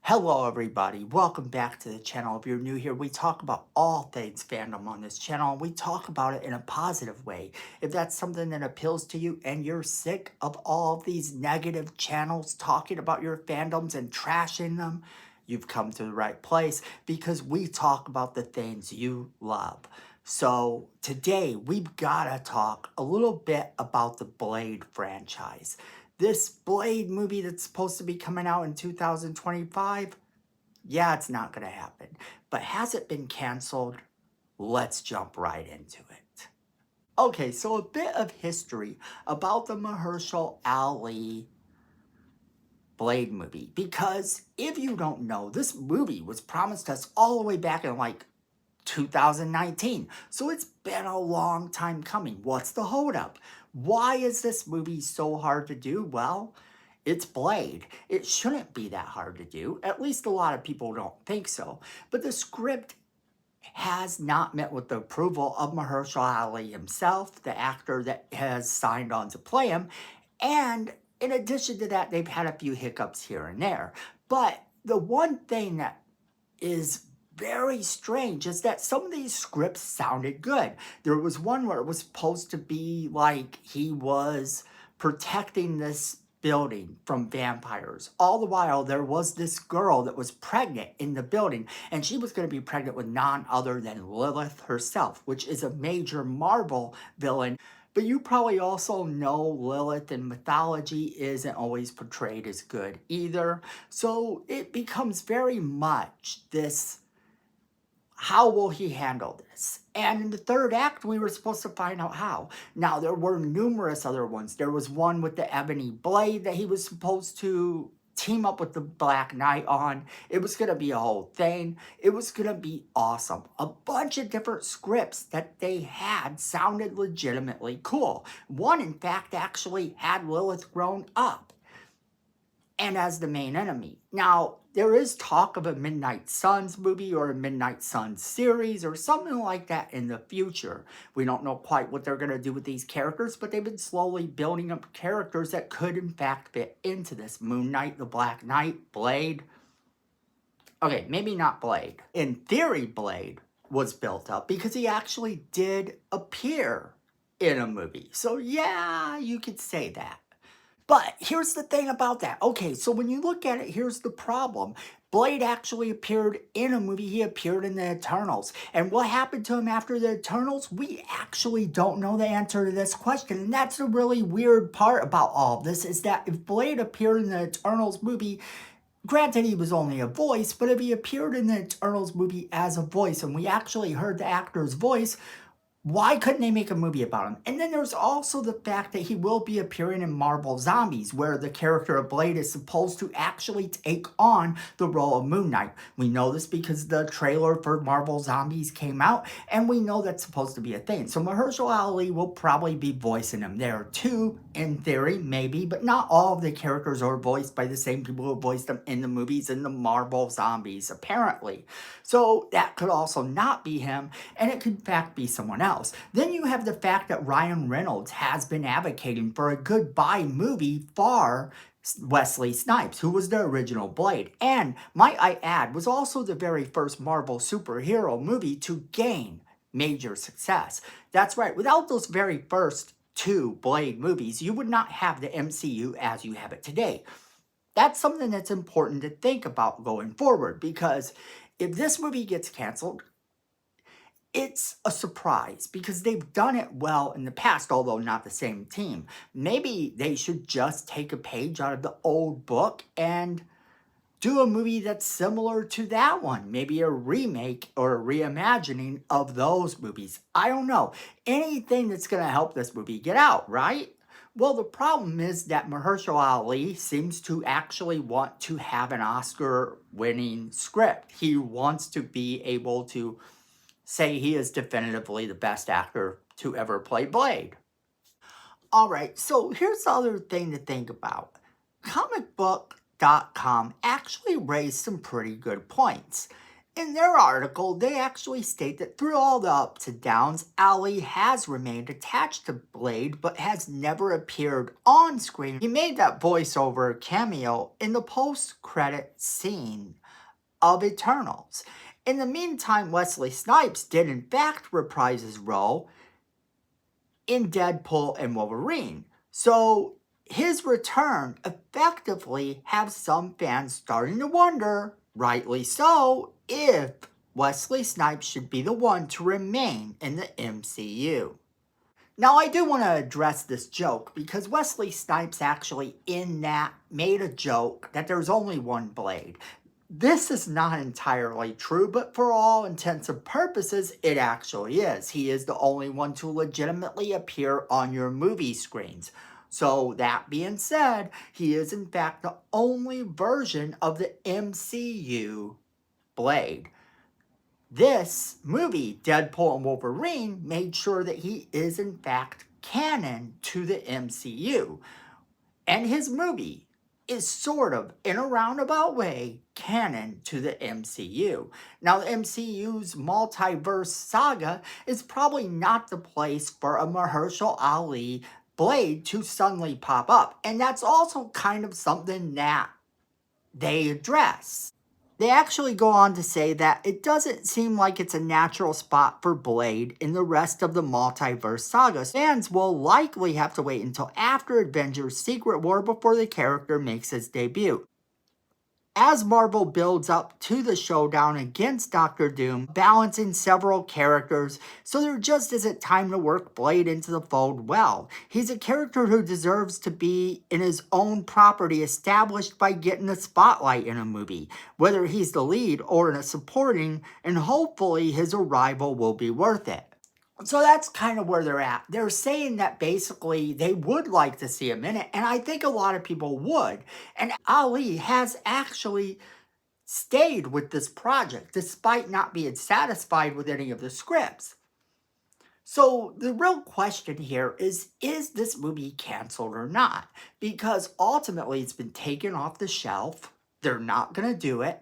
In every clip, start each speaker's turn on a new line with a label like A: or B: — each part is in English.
A: Hello everybody, welcome back to the channel. If you're new here, we talk about all things fandom on this channel, and we talk about it in a positive way. If that's something that appeals to you and you're sick of all of these negative channels talking about your fandoms and trashing them, you've come to the right place because we talk about the things you love. So today we've got to talk a little bit about the Blade franchise. This Blade movie that's supposed to be coming out in 2025, yeah, it's not going to happen. But has it been canceled? Let's jump right into it. Okay, so a bit of history about the Mahershala Ali Blade movie. Because if you don't know, this movie was promised us all the way back in 2019. So it's been a long time coming. What's the holdup? Why is this movie so hard to do? Well, it's Blade. It shouldn't be that hard to do. At least a lot of people don't think so. But the script has not met with the approval of Mahershala Ali himself, the actor that has signed on to play him. And in addition to that, they've had a few hiccups here and there. But the one thing that is very strange is that some of these scripts sounded good. There was one where it was supposed to be like he was protecting this building from vampires. All the while, there was this girl that was pregnant in the building, and she was going to be pregnant with none other than Lilith herself, which is a major Marvel villain. But you probably also know Lilith in mythology isn't always portrayed as good either. So it becomes very much this, how will he handle this? And in the third act, we were supposed to find out how. Now, there were numerous other ones. There was one with the Ebony Blade that he was supposed to team up with the Black Knight on. It was going to be a whole thing. It was going to be awesome. A bunch of different scripts that they had sounded legitimately cool. One, in fact, actually had Lilith grown up and as the main enemy. Now, there is talk of a Midnight Suns movie or a Midnight Suns series or something like that in the future. We don't know quite what they're going to do with these characters, but they've been slowly building up characters that could in fact fit into this. Moon Knight, the Black Knight, Blade. Okay, maybe not Blade. In theory, Blade was built up because he actually did appear in a movie. So yeah, you could say that. But here's the thing about that. Okay, so when you look at it, here's the problem. Blade actually appeared in a movie. He appeared in the Eternals. And what happened to him after the Eternals? We actually don't know the answer to this question. And that's the really weird part about all of this, is that if Blade appeared in the Eternals movie, granted, he was only a voice, but if he appeared in the Eternals movie as a voice and we actually heard the actor's voice, why couldn't they make a movie about him? And then there's also the fact that he will be appearing in Marvel Zombies, where the character of Blade is supposed to actually take on the role of Moon Knight. We know this because the trailer for Marvel Zombies came out, and we know that's supposed to be a thing. So Mahershala Ali will probably be voicing him there too, in theory, maybe, but not all of the characters are voiced by the same people who voiced them in the movies in the Marvel Zombies, apparently. So that could also not be him, and it could in fact be someone else. Then you have the fact that Ryan Reynolds has been advocating for a goodbye movie for Wesley Snipes, who was the original Blade, and might I add, was also the very first Marvel superhero movie to gain major success. That's right, without those very first two Blade movies, you would not have the MCU as you have it today. That's something that's important to think about going forward, because if this movie gets canceled, it's a surprise because they've done it well in the past, although not the same team. Maybe they should just take a page out of the old book and do a movie that's similar to that one. Maybe a remake or a reimagining of those movies. I don't know. Anything that's going to help this movie get out, right? Well, the problem is that Mahershala Ali seems to actually want to have an Oscar-winning script. He wants to be able to say he is definitively the best actor to ever play Blade. Alright, so here's the other thing to think about. Comicbook.com actually raised some pretty good points. In their article, they actually state that through all the ups and downs, Ali has remained attached to Blade but has never appeared on screen. He made that voiceover cameo in the post-credit scene of Eternals. In the meantime, Wesley Snipes did in fact reprise his role in Deadpool and Wolverine. So his return effectively has some fans starting to wonder, rightly so, if Wesley Snipes should be the one to remain in the MCU. Now, I do want to address this joke because Wesley Snipes actually in that made a joke that there's only one Blade. This is not entirely true, but for all intents and purposes, it actually is. He is the only one to legitimately appear on your movie screens. So that being said, he is in fact the only version of the MCU Blade. This movie, Deadpool and Wolverine, made sure that he is in fact canon to the MCU. And his movie is sort of, in a roundabout way, canon to the MCU. Now, the MCU's multiverse saga is probably not the place for a Mahershala Ali Blade to suddenly pop up. And that's also kind of something that they address. They actually go on to say that it doesn't seem like it's a natural spot for Blade in the rest of the multiverse saga. Fans will likely have to wait until after Avengers Secret War before the character makes his debut. As Marvel builds up to the showdown against Doctor Doom, balancing several characters, so there just isn't time to work Blade into the fold well. He's a character who deserves to be in his own property established by getting the spotlight in a movie, whether he's the lead or in a supporting, and hopefully his arrival will be worth it. So that's kind of where they're at. They're saying that basically they would like to see him in it, and I think a lot of people would. And Ali has actually stayed with this project despite not being satisfied with any of the scripts. So the real question here is this movie canceled or not? Because ultimately it's been taken off the shelf. They're not going to do it.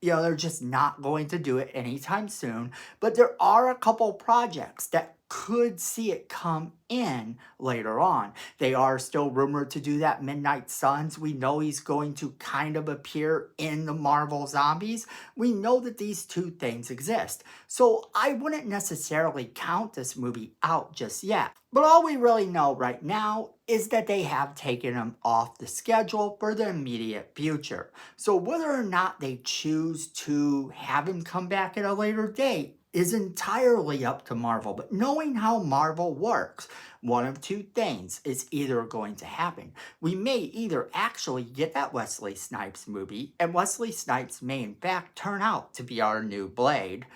A: They're just not going to do it anytime soon. But there are a couple projects that could see it come in later on. They are still rumored to do that Midnight Suns. We know he's going to kind of appear in the Marvel Zombies. We know that these two things exist. So I wouldn't necessarily count this movie out just yet. But all we really know right now is that they have taken him off the schedule for the immediate future. So whether or not they choose to have him come back at a later date is entirely up to Marvel. But knowing how Marvel works, one of two things is either going to happen. We may either actually get that Wesley Snipes movie, and Wesley Snipes may in fact turn out to be our new Blade,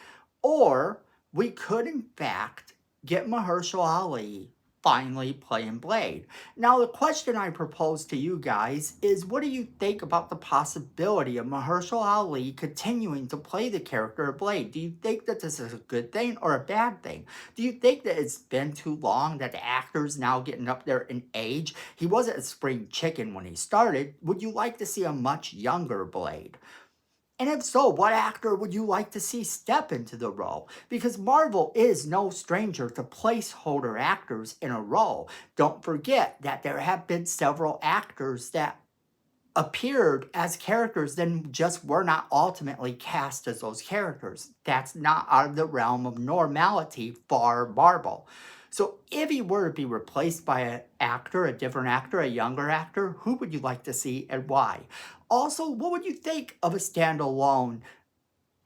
A: or we could in fact get Mahershala Ali finally playing Blade. Now, the question I propose to you guys is, what do you think about the possibility of Mahershala Ali continuing to play the character of Blade? Do you think that this is a good thing or a bad thing? Do you think that it's been too long, that the actor's now getting up there in age? He wasn't a spring chicken when he started. Would you like to see a much younger Blade? And if so, what actor would you like to see step into the role? Because Marvel is no stranger to placeholder actors in a role. Don't forget that there have been several actors that appeared as characters then just were not ultimately cast as those characters. That's not out of the realm of normality for Marvel. So if he were to be replaced by an actor, a different actor, a younger actor, who would you like to see and why? Also, what would you think of a standalone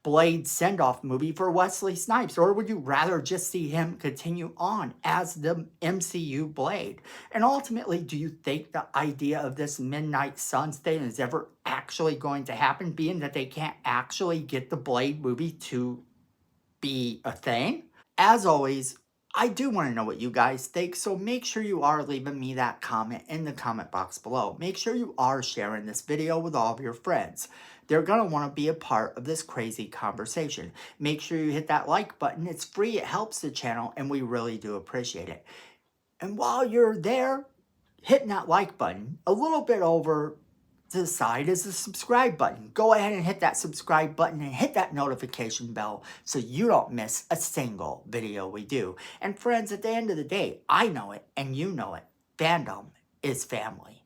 A: Blade send-off movie for Wesley Snipes? Or would you rather just see him continue on as the MCU Blade? And ultimately, do you think the idea of this Midnight Suns thing is ever actually going to happen, being that they can't actually get the Blade movie to be a thing? As always, I do want to know what you guys think, so make sure you are leaving me that comment in the comment box below. Make sure you are sharing this video with all of your friends. They're going to want to be a part of this crazy conversation. Make sure you hit that like button. It's free, it helps the channel, and we really do appreciate it. And while you're there, hitting that like button, a little bit over to the side is the subscribe button. Go ahead and hit that subscribe button and hit that notification bell so you don't miss a single video we do. And friends, at the end of the day, I know it and you know it. Fandom is family.